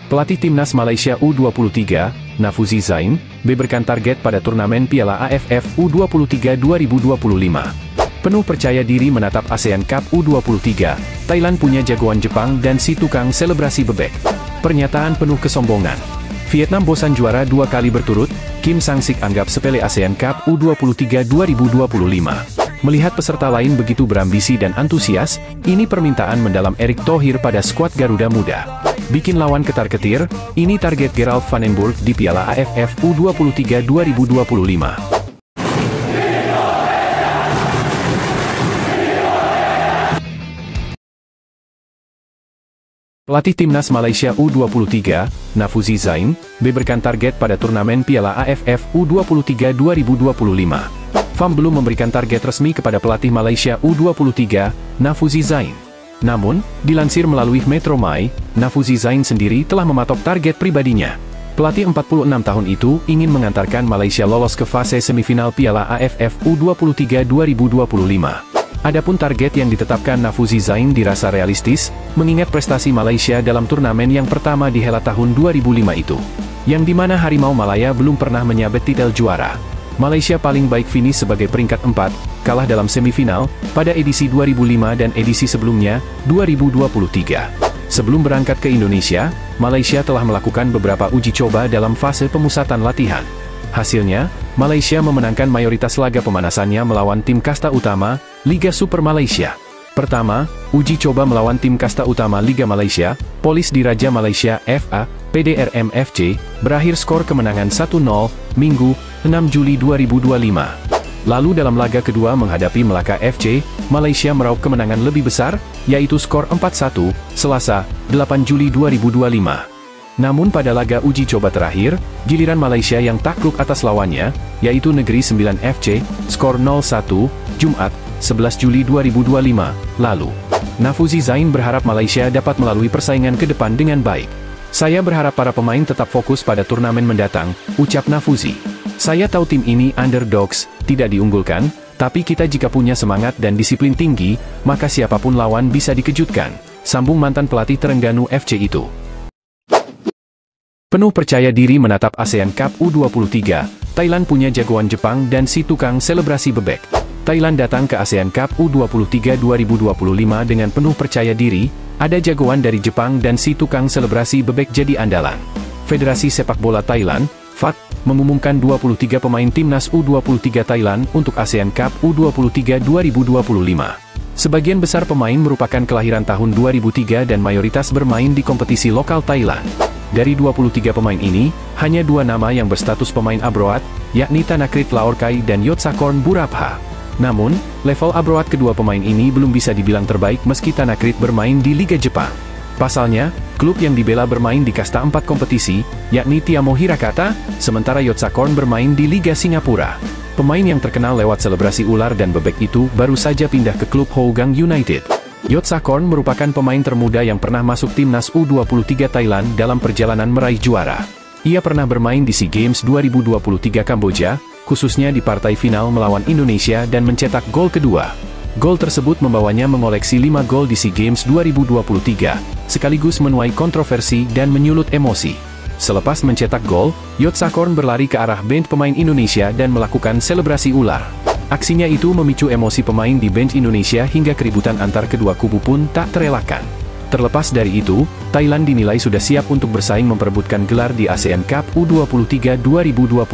Pelatih Timnas Malaysia U23, Nafuzi Zain, berikan target pada turnamen Piala AFF U23 2025. Penuh percaya diri menatap ASEAN Cup U23, Thailand punya jagoan Jepang dan si tukang selebrasi bebek. Pernyataan penuh kesombongan. Vietnam bosan juara 2 kali berturut, Kim Sang-sik anggap sepele ASEAN Cup U23 2025. Melihat peserta lain begitu berambisi dan antusias, ini permintaan mendalam Erick Thohir pada skuad Garuda Muda. Bikin lawan ketar-ketir, ini target Gerald van den Burg di Piala AFF U23 2025. Pelatih Timnas Malaysia U23, Nafuzi Zain, berikan target pada turnamen Piala AFF U23 2025. FAM belum memberikan target resmi kepada pelatih Malaysia U23, Nafuzi Zain. Namun, dilansir melalui Metro Mai, Nafuzi Zain sendiri telah mematok target pribadinya. Pelatih 46 tahun itu ingin mengantarkan Malaysia lolos ke fase semifinal Piala AFF U23 2025. Adapun target yang ditetapkan Nafuzi Zain dirasa realistis, mengingat prestasi Malaysia dalam turnamen yang pertama dihelat tahun 2005 itu, yang dimana Harimau Malaya belum pernah menyabet titel juara. Malaysia paling baik finish sebagai peringkat 4, kalah dalam semifinal, pada edisi 2005 dan edisi sebelumnya, 2023. Sebelum berangkat ke Indonesia, Malaysia telah melakukan beberapa uji coba dalam fase pemusatan latihan. Hasilnya, Malaysia memenangkan mayoritas laga pemanasannya melawan tim kasta utama, Liga Super Malaysia. Pertama, uji coba melawan tim kasta utama Liga Malaysia, Polis Diraja Malaysia FA, PDRM FC, berakhir skor kemenangan 1-0, Minggu, 6 Juli 2025. Lalu dalam laga kedua menghadapi Melaka FC, Malaysia meraup kemenangan lebih besar, yaitu skor 4-1, Selasa, 8 Juli 2025. Namun pada laga uji coba terakhir, giliran Malaysia yang takluk atas lawannya, yaitu Negeri 9 FC, skor 0-1, Jumat, 11 Juli 2025, lalu. Nafuzi Zain berharap Malaysia dapat melalui persaingan ke depan dengan baik. Saya berharap para pemain tetap fokus pada turnamen mendatang, ucap Nafuzi. Saya tahu tim ini underdogs, tidak diunggulkan, tapi kita jika punya semangat dan disiplin tinggi, maka siapapun lawan bisa dikejutkan, sambung mantan pelatih Terengganu FC itu. Penuh percaya diri menatap ASEAN Cup U23, Thailand punya jagoan Jepang dan si tukang selebrasi bebek. Thailand datang ke ASEAN Cup U23 2025 dengan penuh percaya diri, ada jagoan dari Jepang dan si tukang selebrasi bebek jadi andalan. Federasi Sepak Bola Thailand, FAT, mengumumkan 23 pemain Timnas U23 Thailand untuk ASEAN Cup U23 2025. Sebagian besar pemain merupakan kelahiran tahun 2003 dan mayoritas bermain di kompetisi lokal Thailand. Dari 23 pemain ini, hanya 2 nama yang berstatus pemain abroad, yakni Thanakrit Laorkai dan Yotsakorn Burapha. Namun, level abroad kedua pemain ini belum bisa dibilang terbaik meski Thanakrit bermain di Liga Jepang. Pasalnya, klub yang dibela bermain di kasta 4 kompetisi, yakni Tiamo Hirakata, sementara Yotsakorn bermain di Liga Singapura. Pemain yang terkenal lewat selebrasi ular dan bebek itu baru saja pindah ke klub Hougang United. Yotsakorn merupakan pemain termuda yang pernah masuk Timnas U23 Thailand dalam perjalanan meraih juara. Ia pernah bermain di SEA Games 2023 Kamboja, khususnya di partai final melawan Indonesia dan mencetak gol kedua. Gol tersebut membawanya mengoleksi 5 gol di SEA Games 2023, sekaligus menuai kontroversi dan menyulut emosi. Selepas mencetak gol, Yotsakorn berlari ke arah bench pemain Indonesia dan melakukan selebrasi ular. Aksinya itu memicu emosi pemain di bench Indonesia hingga keributan antar kedua kubu pun tak terelakkan. Terlepas dari itu, Thailand dinilai sudah siap untuk bersaing memperebutkan gelar di ASEAN Cup U23 2025.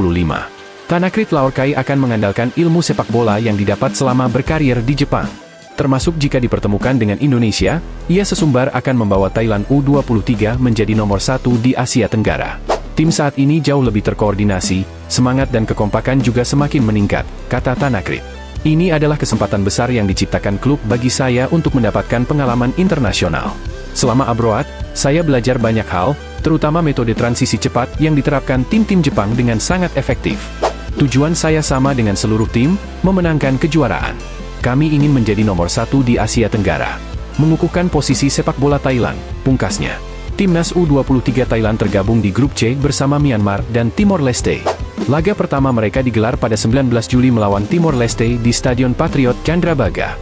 Thanakrit Laorkai akan mengandalkan ilmu sepak bola yang didapat selama berkarir di Jepang. Termasuk jika dipertemukan dengan Indonesia, ia sesumbar akan membawa Thailand U23 menjadi nomor 1 di Asia Tenggara. Tim saat ini jauh lebih terkoordinasi, semangat dan kekompakan juga semakin meningkat, kata Thanakrit. Ini adalah kesempatan besar yang diciptakan klub bagi saya untuk mendapatkan pengalaman internasional. Selama abroad, saya belajar banyak hal, terutama metode transisi cepat yang diterapkan tim-tim Jepang dengan sangat efektif. Tujuan saya sama dengan seluruh tim, memenangkan kejuaraan. Kami ingin menjadi nomor 1 di Asia Tenggara. Mengukuhkan posisi sepak bola Thailand, pungkasnya. Timnas U23 Thailand tergabung di grup C bersama Myanmar dan Timor Leste. Laga pertama mereka digelar pada 19 Juli melawan Timor Leste di Stadion Patriot Candrabaga.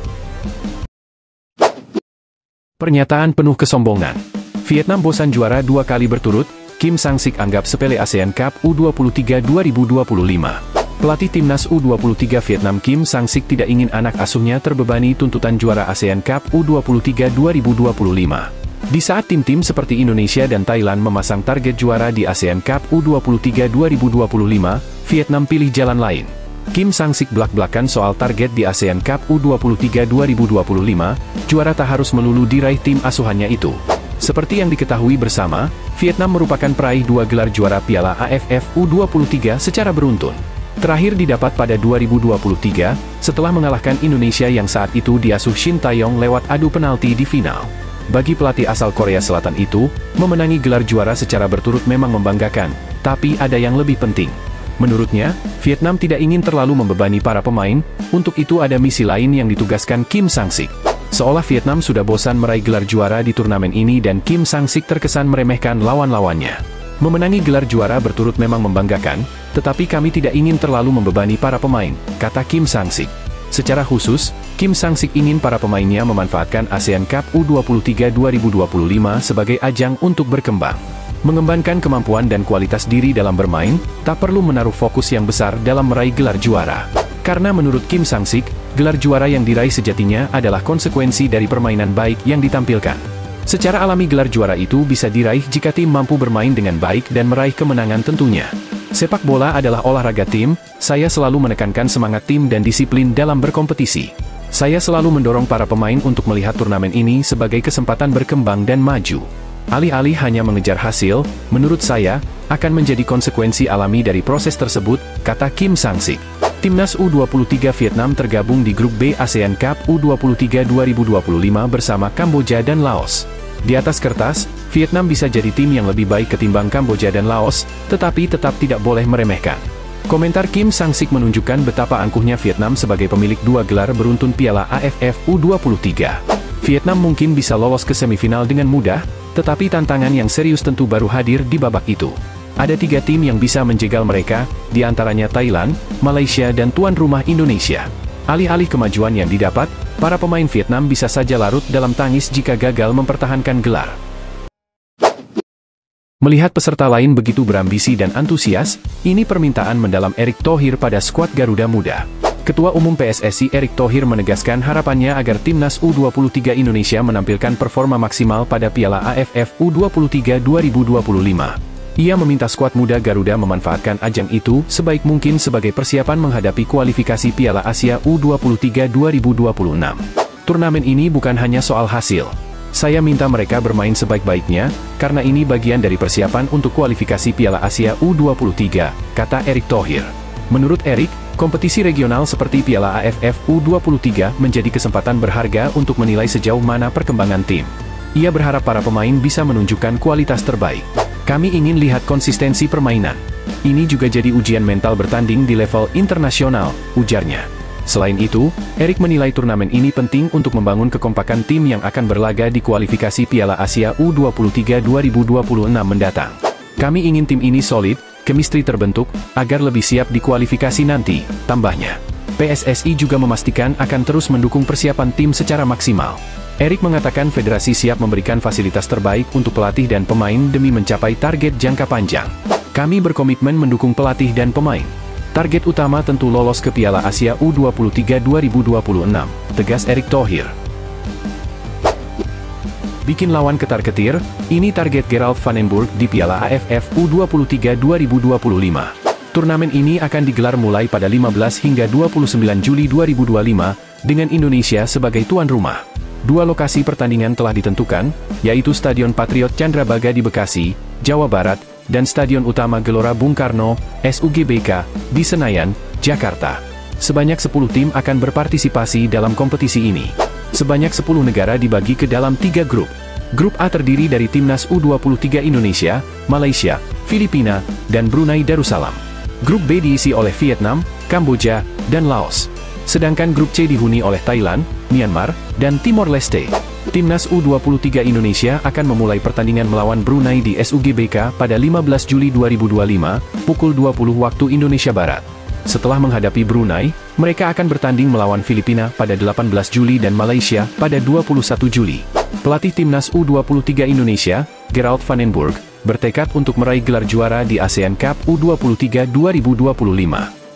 Pernyataan penuh kesombongan. Vietnam bosan juara 2 kali berturut, Kim Sang-sik anggap sepele ASEAN Cup U23 2025. Pelatih timnas U23 Vietnam Kim Sang-sik tidak ingin anak asuhnya terbebani tuntutan juara ASEAN Cup U23 2025. Di saat tim-tim seperti Indonesia dan Thailand memasang target juara di ASEAN Cup U23 2025, Vietnam pilih jalan lain. Kim Sang-sik belak-belakan soal target di ASEAN Cup U23 2025, juara tak harus melulu diraih tim asuhannya itu. Seperti yang diketahui bersama, Vietnam merupakan peraih 2 gelar juara Piala AFF U23 secara beruntun. Terakhir didapat pada 2023, setelah mengalahkan Indonesia yang saat itu diasuh Shin Tae-yong lewat adu penalti di final. Bagi pelatih asal Korea Selatan itu, memenangi gelar juara secara berturut memang membanggakan, tapi ada yang lebih penting. Menurutnya, Vietnam tidak ingin terlalu membebani para pemain, untuk itu ada misi lain yang ditugaskan Kim Sang-sik. Seolah Vietnam sudah bosan meraih gelar juara di turnamen ini dan Kim Sang-sik terkesan meremehkan lawan-lawannya. Memenangi gelar juara berturut memang membanggakan, tetapi kami tidak ingin terlalu membebani para pemain, kata Kim Sang-sik. Secara khusus, Kim Sang-sik ingin para pemainnya memanfaatkan ASEAN Cup U23 2025 sebagai ajang untuk berkembang. Mengembangkan kemampuan dan kualitas diri dalam bermain, tak perlu menaruh fokus yang besar dalam meraih gelar juara. Karena menurut Kim Sang-sik, gelar juara yang diraih sejatinya adalah konsekuensi dari permainan baik yang ditampilkan. Secara alami gelar juara itu bisa diraih jika tim mampu bermain dengan baik dan meraih kemenangan tentunya. Sepak bola adalah olahraga tim, saya selalu menekankan semangat tim dan disiplin dalam berkompetisi. Saya selalu mendorong para pemain untuk melihat turnamen ini sebagai kesempatan berkembang dan maju. Alih-alih hanya mengejar hasil, menurut saya, akan menjadi konsekuensi alami dari proses tersebut, kata Kim Sang-sik. Timnas U23 Vietnam tergabung di grup B ASEAN Cup U23 2025 bersama Kamboja dan Laos. Di atas kertas, Vietnam bisa jadi tim yang lebih baik ketimbang Kamboja dan Laos, tetapi tetap tidak boleh meremehkan. Komentar Kim Sang-sik menunjukkan betapa angkuhnya Vietnam sebagai pemilik 2 gelar beruntun Piala AFF U23. Vietnam mungkin bisa lolos ke semifinal dengan mudah, tetapi tantangan yang serius tentu baru hadir di babak itu. Ada 3 tim yang bisa menjegal mereka, di antaranya Thailand, Malaysia dan tuan rumah Indonesia. Alih-alih kemajuan yang didapat, para pemain Vietnam bisa saja larut dalam tangis jika gagal mempertahankan gelar. Melihat peserta lain begitu berambisi dan antusias, ini permintaan mendalam Erick Thohir pada skuad Garuda Muda. Ketua Umum PSSI Erick Thohir menegaskan harapannya agar timnas U23 Indonesia menampilkan performa maksimal pada Piala AFF U23 2025. Ia meminta skuad muda Garuda memanfaatkan ajang itu sebaik mungkin sebagai persiapan menghadapi kualifikasi Piala Asia U23 2026. Turnamen ini bukan hanya soal hasil. Saya minta mereka bermain sebaik-baiknya, karena ini bagian dari persiapan untuk kualifikasi Piala Asia U23, kata Erick Thohir. Menurut Erick, kompetisi regional seperti Piala AFF U23 menjadi kesempatan berharga untuk menilai sejauh mana perkembangan tim. Ia berharap para pemain bisa menunjukkan kualitas terbaik. Kami ingin lihat konsistensi permainan. Ini juga jadi ujian mental bertanding di level internasional, ujarnya. Selain itu, Erick menilai turnamen ini penting untuk membangun kekompakan tim yang akan berlaga di kualifikasi Piala Asia U23 2026 mendatang. Kami ingin tim ini solid, chemistry terbentuk, agar lebih siap di kualifikasi nanti, tambahnya. PSSI juga memastikan akan terus mendukung persiapan tim secara maksimal. Erick mengatakan federasi siap memberikan fasilitas terbaik untuk pelatih dan pemain demi mencapai target jangka panjang. Kami berkomitmen mendukung pelatih dan pemain. Target utama tentu lolos ke Piala Asia U23 2026, tegas Erick Thohir. Bikin lawan ketar-ketir, ini target Gerald van den Burg di Piala AFF U23 2025. Turnamen ini akan digelar mulai pada 15 hingga 29 Juli 2025, dengan Indonesia sebagai tuan rumah. 2 lokasi pertandingan telah ditentukan, yaitu Stadion Patriot Candrabaga di Bekasi, Jawa Barat, dan Stadion Utama Gelora Bung Karno, SUGBK, di Senayan, Jakarta. Sebanyak 10 tim akan berpartisipasi dalam kompetisi ini. Sebanyak 10 negara dibagi ke dalam 3 grup. Grup A terdiri dari Timnas U23 Indonesia, Malaysia, Filipina, dan Brunei Darussalam. Grup B diisi oleh Vietnam, Kamboja, dan Laos. Sedangkan grup C dihuni oleh Thailand, Myanmar, dan Timor Leste. Timnas U23 Indonesia akan memulai pertandingan melawan Brunei di SUGBK pada 15 Juli 2025, pukul 20 waktu Indonesia Barat. Setelah menghadapi Brunei, mereka akan bertanding melawan Filipina pada 18 Juli dan Malaysia pada 21 Juli. Pelatih Timnas U23 Indonesia, Gerald van den Burg, bertekad untuk meraih gelar juara di ASEAN Cup U23 2025.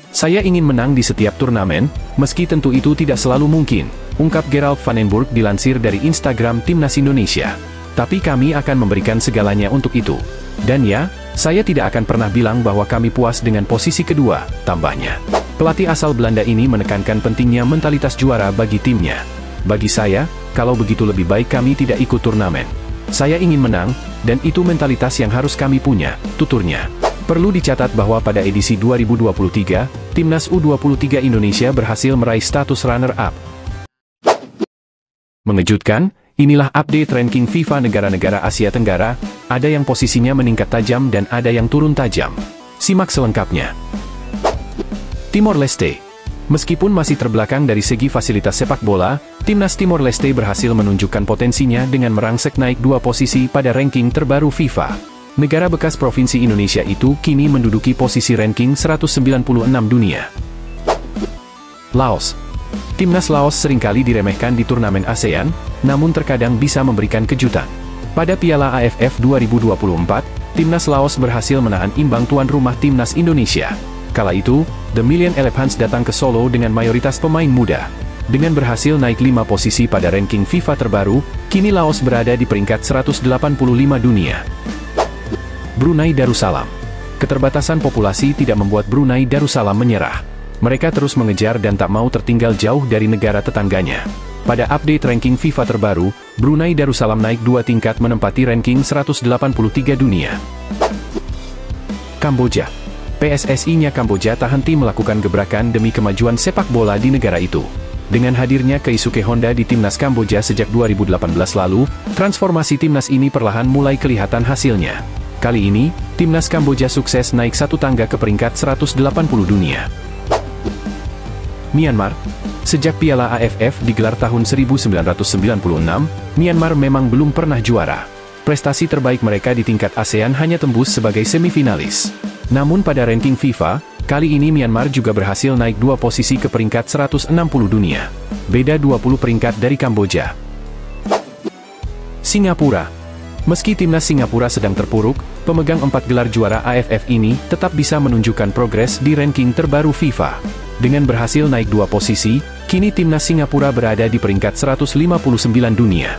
Saya ingin menang di setiap turnamen, meski tentu itu tidak selalu mungkin, ungkap Gerald van den Burg dilansir dari Instagram Timnas Indonesia. Tapi kami akan memberikan segalanya untuk itu. Dan ya, saya tidak akan pernah bilang bahwa kami puas dengan posisi kedua, tambahnya. Pelatih asal Belanda ini menekankan pentingnya mentalitas juara bagi timnya. Bagi saya, kalau begitu lebih baik kami tidak ikut turnamen. Saya ingin menang, dan itu mentalitas yang harus kami punya, tuturnya. Perlu dicatat bahwa pada edisi 2023, Timnas U23 Indonesia berhasil meraih status runner-up. Mengejutkan, inilah update ranking FIFA negara-negara Asia Tenggara, ada yang posisinya meningkat tajam dan ada yang turun tajam. Simak selengkapnya. Timor Leste. Meskipun masih terbelakang dari segi fasilitas sepak bola, Timnas Timor Leste berhasil menunjukkan potensinya dengan merangsek naik 2 posisi pada ranking terbaru FIFA. Negara bekas Provinsi Indonesia itu kini menduduki posisi ranking 196 dunia. Laos. Timnas Laos seringkali diremehkan di turnamen ASEAN, namun terkadang bisa memberikan kejutan. Pada Piala AFF 2024, Timnas Laos berhasil menahan imbang tuan rumah Timnas Indonesia. Kala itu, The Million Elephants datang ke Solo dengan mayoritas pemain muda. Dengan berhasil naik 5 posisi pada ranking FIFA terbaru, kini Laos berada di peringkat 185 dunia. Brunei Darussalam. Keterbatasan populasi tidak membuat Brunei Darussalam menyerah. Mereka terus mengejar dan tak mau tertinggal jauh dari negara tetangganya. Pada update ranking FIFA terbaru, Brunei Darussalam naik 2 tingkat menempati ranking 183 dunia. Kamboja. PSSI-nya Kamboja tak henti melakukan gebrakan demi kemajuan sepak bola di negara itu. Dengan hadirnya Keisuke Honda di Timnas Kamboja sejak 2018 lalu, transformasi Timnas ini perlahan mulai kelihatan hasilnya. Kali ini, Timnas Kamboja sukses naik 1 tangga ke peringkat 180 dunia. Myanmar. Sejak Piala AFF digelar tahun 1996, Myanmar memang belum pernah juara. Prestasi terbaik mereka di tingkat ASEAN hanya tembus sebagai semifinalis. Namun pada ranking FIFA, kali ini Myanmar juga berhasil naik 2 posisi ke peringkat 160 dunia. Beda 20 peringkat dari Kamboja. Singapura. Meski timnas Singapura sedang terpuruk, pemegang 4 gelar juara AFF ini tetap bisa menunjukkan progres di ranking terbaru FIFA. Dengan berhasil naik 2 posisi, kini timnas Singapura berada di peringkat 159 dunia.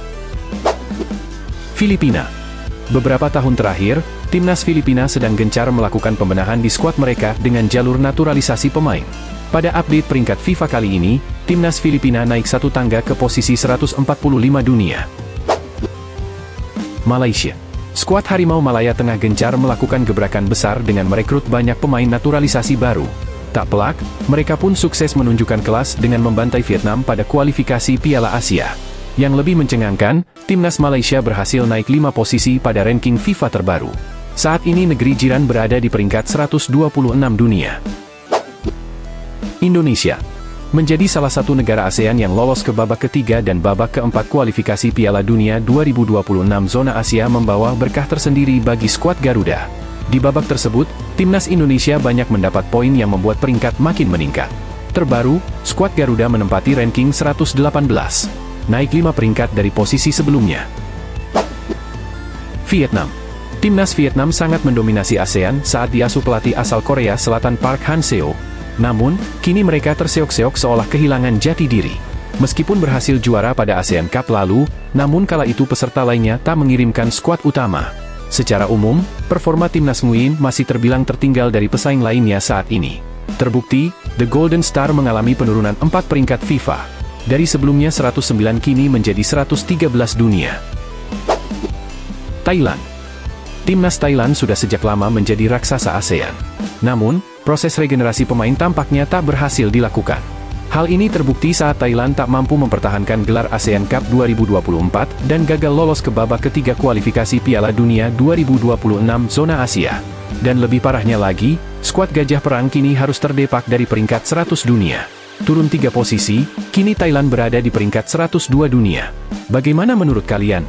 Filipina. Beberapa tahun terakhir, timnas Filipina sedang gencar melakukan pembenahan di skuad mereka dengan jalur naturalisasi pemain. Pada update peringkat FIFA kali ini, timnas Filipina naik 1 tangga ke posisi 145 dunia. Malaysia. Skuad Harimau Malaya tengah gencar melakukan gebrakan besar dengan merekrut banyak pemain naturalisasi baru. Tak pelak, mereka pun sukses menunjukkan kelas dengan membantai Vietnam pada kualifikasi Piala Asia. Yang lebih mencengangkan, timnas Malaysia berhasil naik 5 posisi pada ranking FIFA terbaru. Saat ini negeri jiran berada di peringkat 126 dunia. Indonesia. Menjadi salah satu negara ASEAN yang lolos ke babak ketiga dan babak keempat kualifikasi Piala Dunia 2026 zona Asia membawa berkah tersendiri bagi skuad Garuda. Di babak tersebut, timnas Indonesia banyak mendapat poin yang membuat peringkat makin meningkat. Terbaru, skuad Garuda menempati ranking 118. Naik 5 peringkat dari posisi sebelumnya. Vietnam. Timnas Vietnam sangat mendominasi ASEAN saat diasuh pelatih asal Korea Selatan Park Han-seo. Namun, kini mereka terseok-seok seolah kehilangan jati diri. Meskipun berhasil juara pada ASEAN Cup lalu, namun kala itu peserta lainnya tak mengirimkan skuad utama. Secara umum, performa timnas Nguyen masih terbilang tertinggal dari pesaing lainnya saat ini. Terbukti, The Golden Star mengalami penurunan 4 peringkat FIFA. Dari sebelumnya 109 kini menjadi 113 dunia. Thailand. Timnas Thailand sudah sejak lama menjadi raksasa ASEAN. Namun, proses regenerasi pemain tampaknya tak berhasil dilakukan. Hal ini terbukti saat Thailand tak mampu mempertahankan gelar ASEAN Cup 2024 dan gagal lolos ke babak ketiga kualifikasi Piala Dunia 2026 zona Asia. Dan lebih parahnya lagi, skuad Gajah Perang kini harus terdepak dari peringkat 100 dunia. Turun 3 posisi, kini Thailand berada di peringkat 102 dunia. Bagaimana menurut kalian?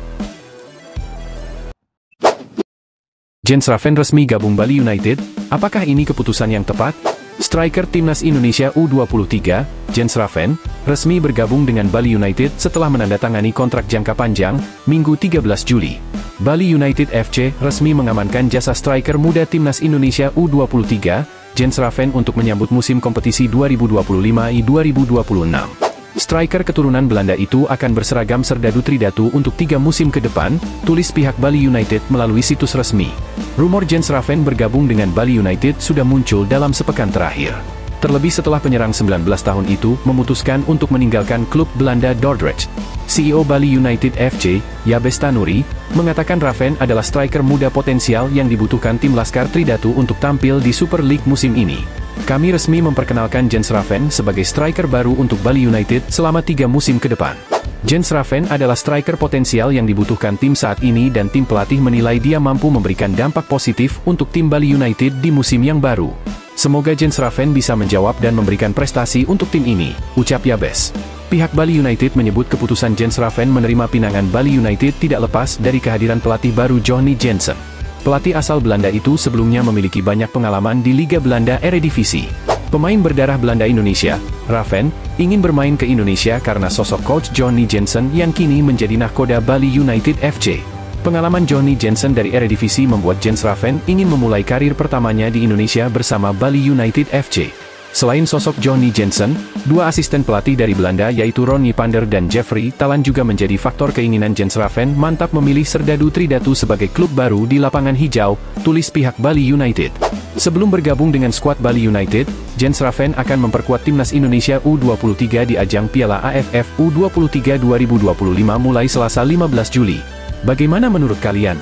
Jens Raven resmi gabung Bali United, apakah ini keputusan yang tepat? Striker Timnas Indonesia U23, Jens Raffen, resmi bergabung dengan Bali United setelah menandatangani kontrak jangka panjang, Minggu 13 Juli. Bali United FC resmi mengamankan jasa striker muda Timnas Indonesia U23, Jens Raffen untuk menyambut musim kompetisi 2025-2026. Striker keturunan Belanda itu akan berseragam Serdadu Tridatu untuk 3 musim ke depan, tulis pihak Bali United melalui situs resmi. Rumor Jens Raffen bergabung dengan Bali United sudah muncul dalam sepekan terakhir. Terlebih setelah penyerang 19 tahun itu memutuskan untuk meninggalkan klub Belanda Dordrecht. CEO Bali United FC, Yabes Tanuri, mengatakan Raffen adalah striker muda potensial yang dibutuhkan tim Laskar Tridatu untuk tampil di Super League musim ini. Kami resmi memperkenalkan Jens Raffen sebagai striker baru untuk Bali United selama 3 musim ke depan. Jens Raffen adalah striker potensial yang dibutuhkan tim saat ini dan tim pelatih menilai dia mampu memberikan dampak positif untuk tim Bali United di musim yang baru. Semoga Jens Raffen bisa menjawab dan memberikan prestasi untuk tim ini, ucap Yabes. Pihak Bali United menyebut keputusan Jens Raffen menerima pinangan Bali United tidak lepas dari kehadiran pelatih baru Johnny Jensen. Pelatih asal Belanda itu sebelumnya memiliki banyak pengalaman di Liga Belanda Eredivisie. Pemain berdarah Belanda Indonesia, Raffen, ingin bermain ke Indonesia karena sosok coach Johnny Jensen yang kini menjadi nahkoda Bali United FC. Pengalaman Johnny Jensen dari Eredivisie membuat Jens Raffen ingin memulai karir pertamanya di Indonesia bersama Bali United FC. Selain sosok Johnny Jensen, 2 asisten pelatih dari Belanda yaitu Ronnie Pander dan Jeffrey Talan juga menjadi faktor keinginan Jens Raffen mantap memilih Serdadu Tridatu sebagai klub baru di lapangan hijau, tulis pihak Bali United. Sebelum bergabung dengan skuad Bali United, Jens Raffen akan memperkuat Timnas Indonesia U23 di ajang Piala AFF U23 2025 mulai Selasa 15 Juli. Bagaimana menurut kalian?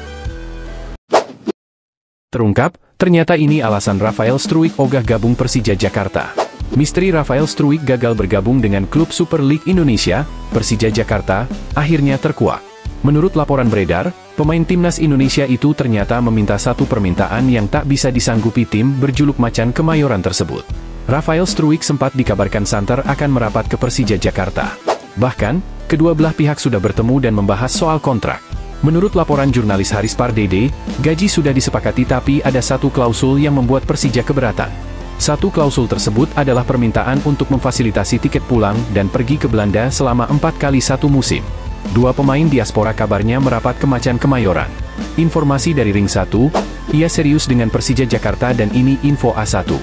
Terungkap, ternyata ini alasan Rafael Struijk ogah gabung Persija Jakarta. Misteri Rafael Struijk gagal bergabung dengan klub Super League Indonesia, Persija Jakarta, akhirnya terkuak. Menurut laporan beredar, pemain Timnas Indonesia itu ternyata meminta satu permintaan yang tak bisa disanggupi tim berjuluk Macan Kemayoran tersebut. Rafael Struijk sempat dikabarkan santer akan merapat ke Persija Jakarta. Bahkan, kedua belah pihak sudah bertemu dan membahas soal kontrak. Menurut laporan jurnalis Haris Pardede, gaji sudah disepakati tapi ada satu klausul yang membuat Persija keberatan. Satu klausul tersebut adalah permintaan untuk memfasilitasi tiket pulang dan pergi ke Belanda selama 4 kali 1 musim. 2 pemain diaspora kabarnya merapat ke Macan Kemayoran. Informasi dari Ring 1, ia serius dengan Persija Jakarta dan ini info A1.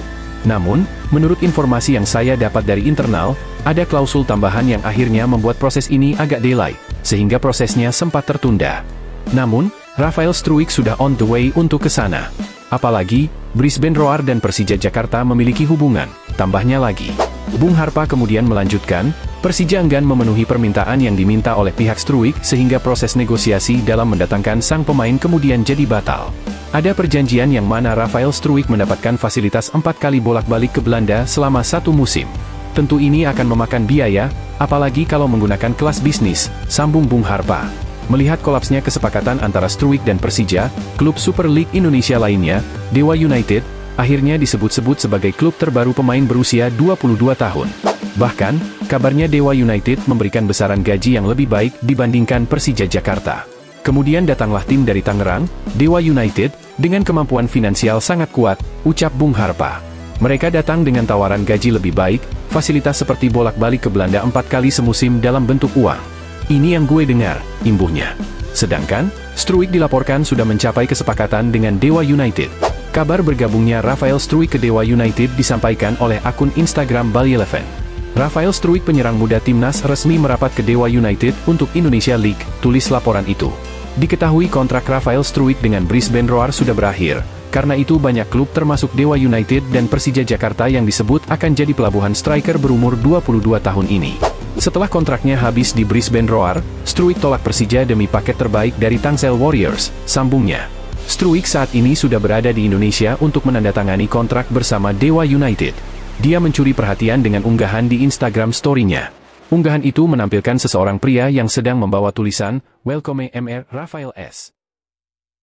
Namun, menurut informasi yang saya dapat dari internal, ada klausul tambahan yang akhirnya membuat proses ini agak delay, sehingga prosesnya sempat tertunda. Namun, Rafael Struijk sudah on the way untuk ke sana. Apalagi, Brisbane Roar dan Persija Jakarta memiliki hubungan, tambahnya lagi. Bung Harpa kemudian melanjutkan, Persija enggan memenuhi permintaan yang diminta oleh pihak Struijk sehingga proses negosiasi dalam mendatangkan sang pemain kemudian jadi batal. Ada perjanjian yang mana Rafael Struijk mendapatkan fasilitas 4 kali bolak-balik ke Belanda selama 1 musim. Tentu ini akan memakan biaya, apalagi kalau menggunakan kelas bisnis, sambung Bung Harpa. Melihat kolapsnya kesepakatan antara Struijk dan Persija, klub Super League Indonesia lainnya, Dewa United, akhirnya disebut-sebut sebagai klub terbaru pemain berusia 22 tahun. Bahkan, kabarnya Dewa United memberikan besaran gaji yang lebih baik dibandingkan Persija Jakarta. Kemudian datanglah tim dari Tangerang, Dewa United, dengan kemampuan finansial sangat kuat, ucap Bung Harpa. Mereka datang dengan tawaran gaji lebih baik, fasilitas seperti bolak-balik ke Belanda 4 kali semusim dalam bentuk uang. Ini yang gue dengar, imbuhnya. Sedangkan, Struijk dilaporkan sudah mencapai kesepakatan dengan Dewa United. Kabar bergabungnya Rafael Struijk ke Dewa United disampaikan oleh akun Instagram Bali Eleven. Rafael Struijk penyerang muda Timnas resmi merapat ke Dewa United untuk Indonesia League, tulis laporan itu. Diketahui kontrak Rafael Struijk dengan Brisbane Roar sudah berakhir. Karena itu banyak klub termasuk Dewa United dan Persija Jakarta yang disebut akan jadi pelabuhan striker berumur 22 tahun ini. Setelah kontraknya habis di Brisbane Roar, Struijk tolak Persija demi paket terbaik dari Tangsel Warriors, sambungnya. Struijk saat ini sudah berada di Indonesia untuk menandatangani kontrak bersama Dewa United. Dia mencuri perhatian dengan unggahan di Instagram story-nya. Unggahan itu menampilkan seseorang pria yang sedang membawa tulisan, "Welcome Mr. Rafael S."